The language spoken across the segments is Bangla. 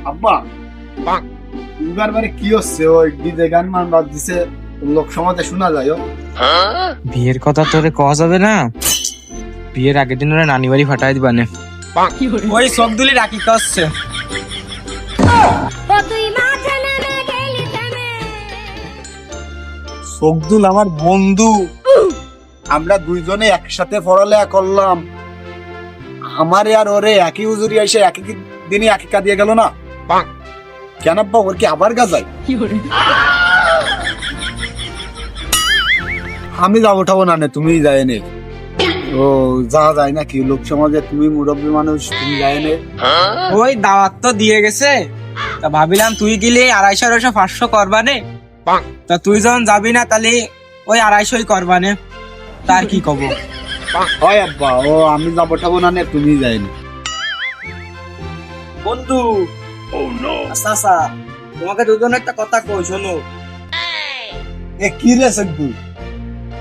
আব্বা এবার মানে কি হচ্ছে ওই ডিজে গান মান বাদ দিছে লোক সমাজে শোনা যায় বিয়ের কথা তোরে কওয়া যাবে না। বিয়ের আগের দিন ওরা নানি বাড়ি ফাটাই দিবানে। ওই সবদুলি রাখি কাছে সবদুল আমার বন্ধু, আমরা দুইজনে একসাথে পড়ালেখা করলাম। আমারে আর ওরে একই হুজুরি এসে একই দিনই আকিকা দিয়ে গেল না কেন আব্বা? ওর কি আবার গাজায়? আমি যাবো ঠাবো না, তুমি যায় নে। ও যা যায় নাকি লোক সমাজে, তুমি মুরব্বী মানুষ, তুমি যায় নে। ওই দাওয়াত তো দিয়ে গেছে, তা ভাবিলাম তুই গেলে 250-500 করবানে। তা তুই যখন যাবি না তাহলে ওই 250 করবানে। তার কি কব? হয় আব্বা, ও আমি যাবো ঠাবো না, তুমি যায় নে। বন্ধু আচ্ছা তোমাকে দুজন একটা কথা কই শোনো। এ কি রে সবদুল,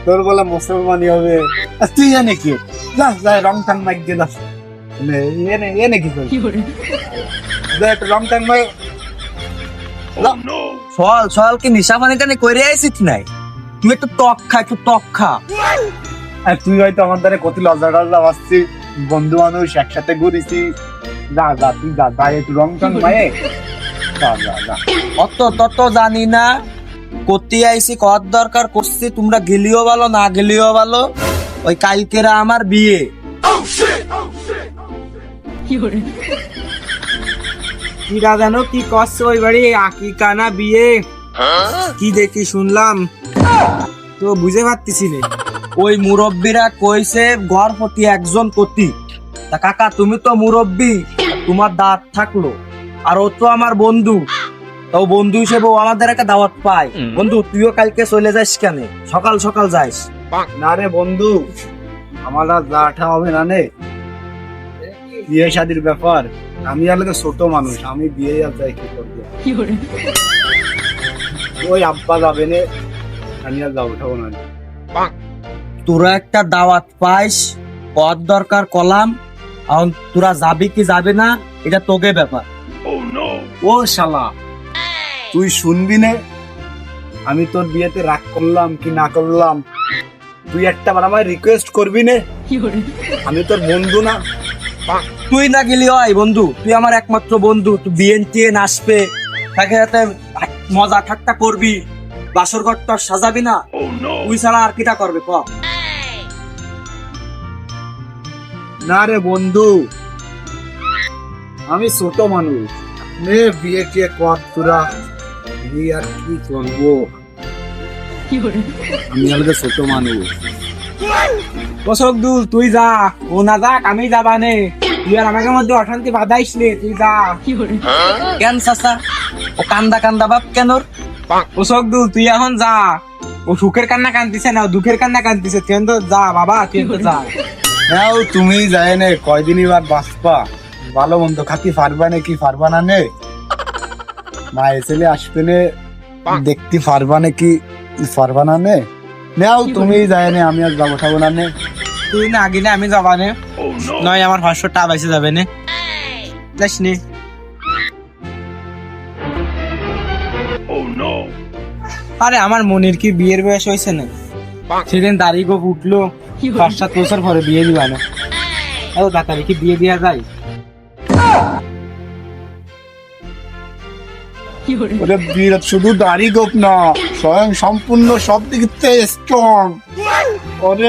তোর বলে মুসলমানি হবে? তুই জানে কি যা যায় রং টান মাইক দিয়ে যাস এনে কি করি রং টান মাই সল কি নিশা পানি টানি করে আইছিস নাই? তুই একটু টক খা। আর তুই হয়তো আমার দ্বারা কত লজ্জা টজ্জা আসছি, বন্ধু মানুষ একসাথে ঘুরেছি। যা তুই যা একটু রং টান মায়ে যা। অত তত জানি না, করতে আইছি কর দরকার করছি, তোমরা গেলিও ভালো না গেলিও ভালো। ওই কালকেরা আমার বিয়ে। কিরা জানো কি করছে ওই বাড়ি? আকিকা না বিয়ে কি দেখি শুনলাম তো বুঝে পারতেছি না। ওই মুরব্বীরা কইছে ঘর প্রতি একজন প্রতি। তা কাকা তুমি তো মুরব্বী, তোমার দাঁত থাকলো, আর ও তো আমার বন্ধু, তাও বন্ধু হিসেবে ও আমাদের একটা দাওয়াত পায়। বন্ধু তুইও কালকে চলে যাস কেন? সকাল সকাল যাইস। না রে বন্ধু, আমার আর যাটা হবে না নে, বিয়ে শাদির ব্যাপার। আমি আর ছোট মানুষ, আমি বিয়ে আর যাই কি করবো? ওই আব্বা যাবে নে, আমি আর যাবো ঠাবো না। তোরা একটা দাওয়াত পাইস, কর দরকার কলাম, এখন তোরা যাবি কি যাবে না এটা তোকে ব্যাপার। ও শালা, তুই শুনবি নে আমি তোর বিয়েতে রাগ করলাম কি না করলাম? তুই একটা বার আমায় রিকোয়েস্ট করবি নে? আমি তোর বন্ধু না? তুই না গেলি হয় বন্ধু, তুই আমার একমাত্র বন্ধু। তুই বিএনটিএ নাচবে, তাকে সাথে মজা ঠাট্টা করবি, বাসর ঘর তো আর সাজাবি না। তুই ছাড়া আর কিটা করবে ক? না রে বন্ধু, আমি ছোট মানুষ, নে বিয়ে টিয়ে কর তোরা, বিয়ে আর কি করবো? আমি আমাদের ছোট মানুষ। বসক দুল তুই যা, ও না যাক আমি যাবা নে। তুই আর আমাকে মধ্যে অশান্তি বাধাইস নে, তুই যা। কেন চাচা ও কান্দা বাপ কেন? বসক দুল তুই এখন যা, ও সুখের কান্না কান্দিছে না, দুঃখের কান্না কান্দিছে। তুই তো যা বাবা, তুই তো যা। হ্যাঁ তুমি যায় নে, কয়দিনই বার বাঁচবা, ভালো মন্দ খাতি পারবা নে কি পারবা না নে? মা এসেলে আসবে নে, দেখতে পারবা নে কি পারবা না নে? নেও তুমি যায় নে, আমি আর যাবো ঠাবো না নে। তুই না গেলে আমি যাবা নে, নয় আমার 500 টাকা বেঁচে যাবে নে। যাস নে। আরে আমার মনির কি বিয়ের বয়স হয়েছে না? সেদিন তারিখ উঠলো, 5-7 বছর পরে বিয়ে দিবা না। এত তাড়াতাড়ি কি বিয়ে দেওয়া যায়? ওরে বিরাট, শুধু দাড়ি গোপ না, স্বয়ং সম্পূর্ণ সব দিক থেকে স্ট্রং। ওরে